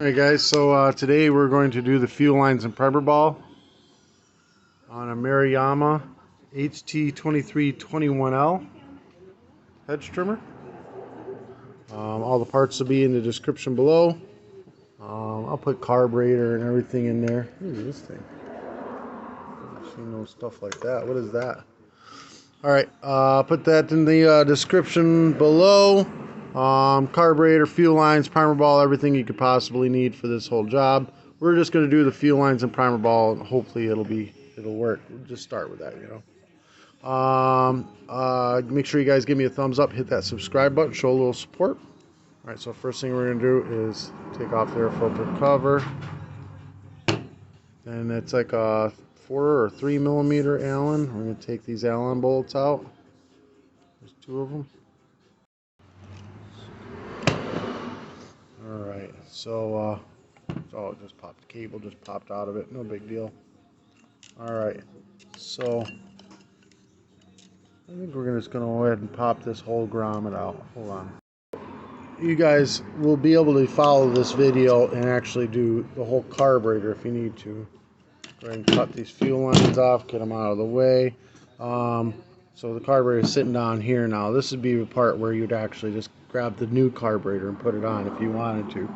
Alright guys, so today we're going to do the fuel lines and primer ball on a Maruyama ht2321l hedge trimmer. All the parts will be in the description below. I'll put carburetor and everything in there. What is this thing? I've seen no stuff like that. What is that? Alright, I'll put that in the description below. Carburetor, fuel lines, primer ball, everything you could possibly need for this whole job. We're just going to do the fuel lines and primer ball, and hopefully it'll work. We'll just start with that, make sure you guys give me a thumbs up, hit that subscribe button, show a little support. Alright, so first thing we're going to do is take off the air filter cover, and it's like a 4 or 3 millimeter Allen. We're going to take these Allen bolts out. There's 2 of them. Alright, so oh, it just popped. The cable just popped out of it. No big deal. Alright, so I think we're just going to go ahead and pop this whole grommet out. Hold on. You guys will be able to follow this video and actually do the whole carburetor if you need to. Go ahead and cut these fuel lines off, get them out of the way. So the carburetor is sitting down here now. This would be the part where you'd actually just grab the new carburetor and put it on if you wanted to.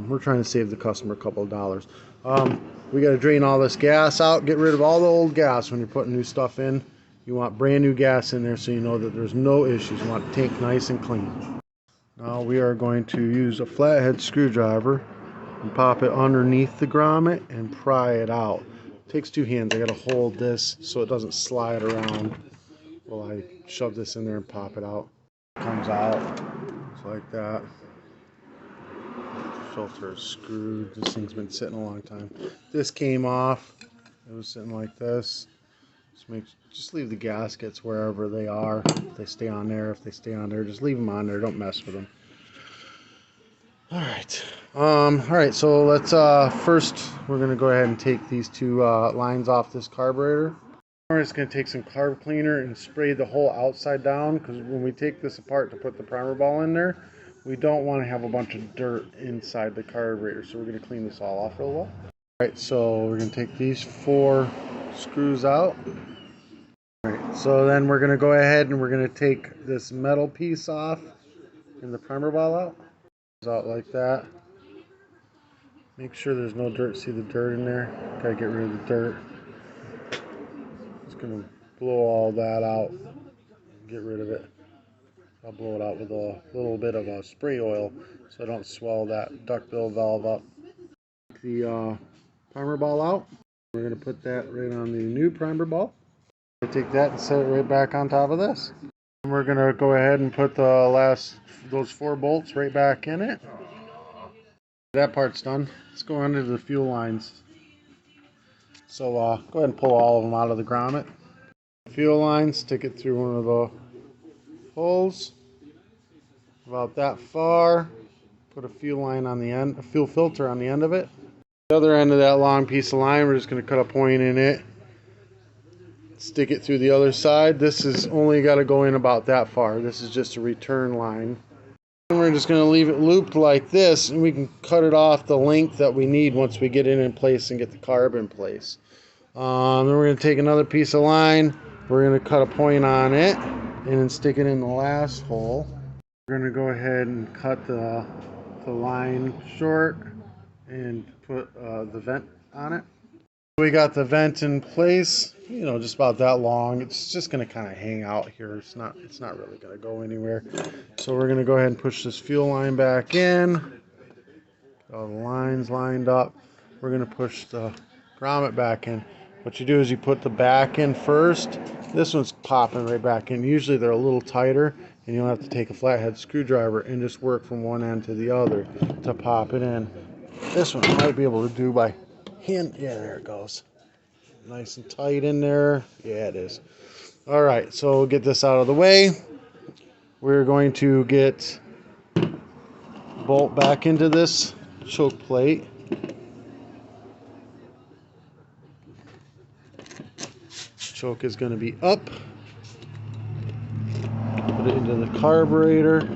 We're trying to save the customer a couple of dollars. We got to drain all this gas out, get rid of all the old gas when you're putting new stuff in. You want brand new gas in there so you know that there's no issues. You want the tank nice and clean. Now we are going to use a flathead screwdriver and pop it underneath the grommet and pry it out. It takes 2 hands. I got to hold this so it doesn't slide around while I shove this in there and pop it out. It comes out just like that. Filter is screwed. This thing's been sitting a long time. This came off. It was sitting like this. Just leave the gaskets wherever they are. If they stay on there, just leave them on there. Don't mess with them. Alright, so let's first we're going to go ahead and take these 2 lines off this carburetor. We're just going to take some carb cleaner and spray the whole outside down, because when we take this apart to put the primer ball in there, we don't want to have a bunch of dirt inside the carburetor, so we're going to clean this all off real well. Alright, so we're going to take these 4 screws out. Alright, so then we're going to go ahead and we're going to take this metal piece off and the primer ball out. Out like that. Make sure there's no dirt. See the dirt in there? Gotta get rid of the dirt. Just gonna blow all that out. Get rid of it. I'll blow it out with a little bit of spray oil so I don't swell that duckbill valve up. The primer ball out. We're gonna put that right on the new primer ball. Take that and set it right back on top of this. And we're gonna go ahead and put those 4 bolts right back in it. That part's done. Let's go under the fuel lines. So go ahead and pull all of them out of the grommet. Fuel lines, stick it through one of the holes about that far. Put a fuel line on the end, a fuel filter on the end of it. The other end of that long piece of line, we're just going to cut a point in it. Stick it through the other side. This is only got to go in about that far. This is just a return line. And we're just going to leave it looped like this, and we can cut it off the length that we need once we get it in place and get the carb in place. Then we're going to take another piece of line. We're going to cut a point on it and then stick it in the last hole. We're going to go ahead and cut the line short and put the vent on it. We got the vent in place, just about that long. It's just going to kind of hang out here. It's not really going to go anywhere. So we're going to go ahead and push this fuel line back in. All the lines lined up. We're going to push the grommet back in. What you do is you put the back in first. This one's popping right back in. Usually they're a little tighter, and you'll have to take a flathead screwdriver and just work from one end to the other to pop it in. This one I might be able to do by hand. Yeah, there it goes. Nice and tight in there. Yeah, it is. All right, so we'll get this out of the way. We're going to get bolt back into this choke plate. Choke is going to be up. Put it into the carburetor.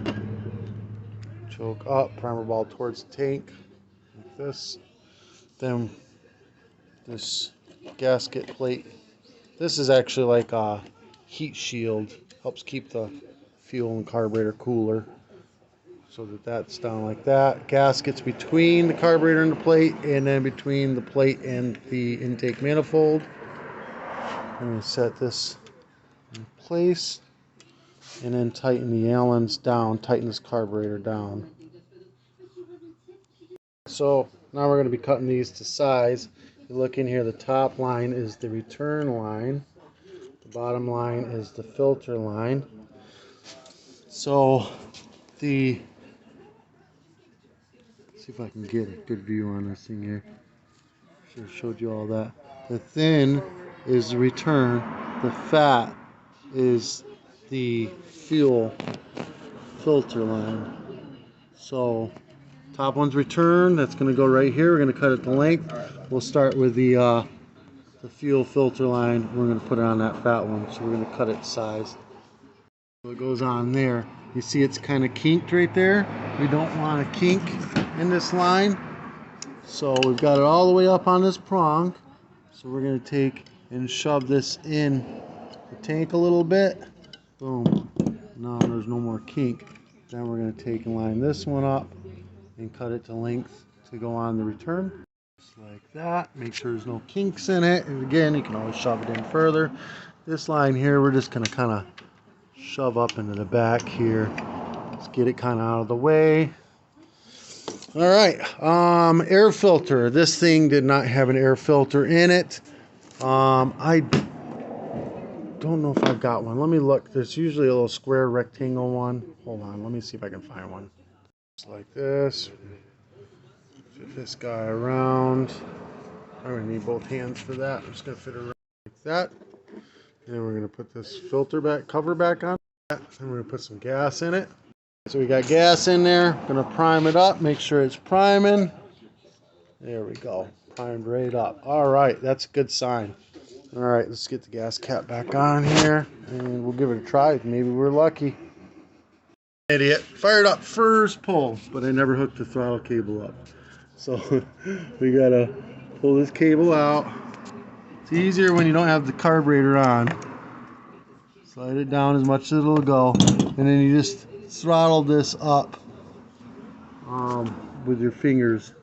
Choke up, primer ball towards the tank. this. Then this gasket plate. This is actually like a heat shield. Helps keep the fuel and carburetor cooler. So that's down like that. Gaskets between the carburetor and the plate, and then between the plate and the intake manifold. I'm going to set this in place, and then tighten the Allens down, tighten this carburetor down. So now we're going to be cutting these to size. You look in here, the top line is the return line. The bottom line is the filter line. So see if I can get a good view on this thing here. Should have showed you all that. The thin is the return. The fat is the fuel filter line. So top one's return. That's going to go right here. We're going to cut it to length. We'll start with the fuel filter line. We're going to put it on that fat one. So we're going to cut it to size. So it goes on there. You see it's kind of kinked right there. We don't want a kink in this line. So we've got it all the way up on this prong. So we're going to take and shove this in the tank a little bit. Boom. Now there's no more kink. Then we're going to take and line this one up and cut it to length to go on the return. Just like that. Make sure there's no kinks in it. And again, you can always shove it in further. This line here, we're just going to kind of shove up into the back here. Let's get it kind of out of the way. All right, air filter. This thing did not have an air filter in it. I don't know if I've got one. Let me look. There's usually a little square rectangle one. Hold on, let me see if I can find one. Just like this. Fit this guy around. I'm gonna need both hands for that. I'm just gonna fit it around like that. And then we're gonna put this filter cover back on. And we're gonna put some gas in it. So we got gas in there. Gonna prime it up. Make sure it's priming. There we go. Primed right up. All right, that's a good sign. All right, let's get the gas cap back on here, and we'll give it a try. Maybe we're lucky. Idiot. Fired up first pull, but I never hooked the throttle cable up. So we gotta pull this cable out. It's easier when you don't have the carburetor on. Slide it down as much as it'll go, and then you just throttle this up with your fingers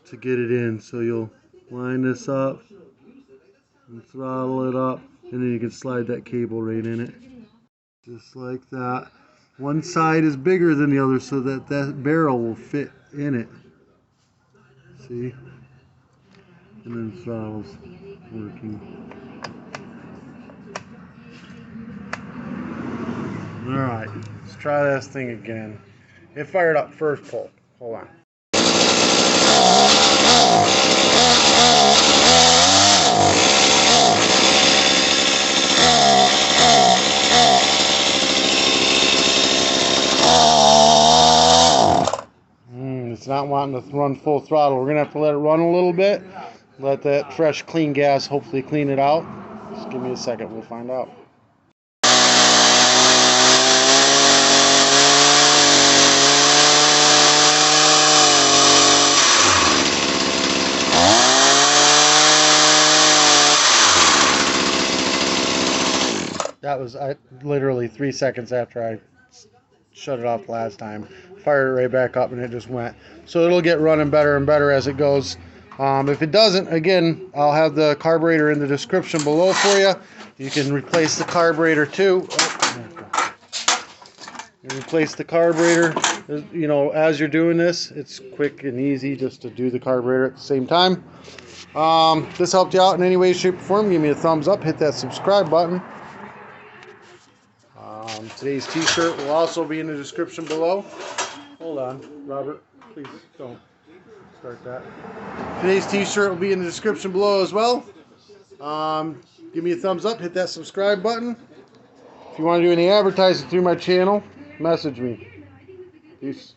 to get it in. So you'll line this up and throttle it up, and then you can slide that cable right in it, just like that. One side is bigger than the other so that that barrel will fit in it. See? And then throttle's working. Alright, let's try this thing again. It fired up first pull. Hold on. It's not wanting to run full throttle. We're going to have to let it run a little bit. Let that fresh, clean gas hopefully clean it out. Just give me a second. We'll find out. That was literally 3 seconds after I shut it off last time. Fired it right back up and it just went. So it'll get running better and better as it goes. If it doesn't, again, I'll have the carburetor in the description below for you. You can replace the carburetor too. You replace the carburetor, you know, as you're doing this. It's quick and easy just to do the carburetor at the same time. This helped you out in any way, shape, or form. Give me a thumbs up. Hit that subscribe button. Today's t-shirt will also be in the description below. Hold on, Robert, please don't start that. Today's t-shirt will be in the description below as well. Give me a thumbs up, hit that subscribe button. If you want to do any advertising through my channel, message me. Peace.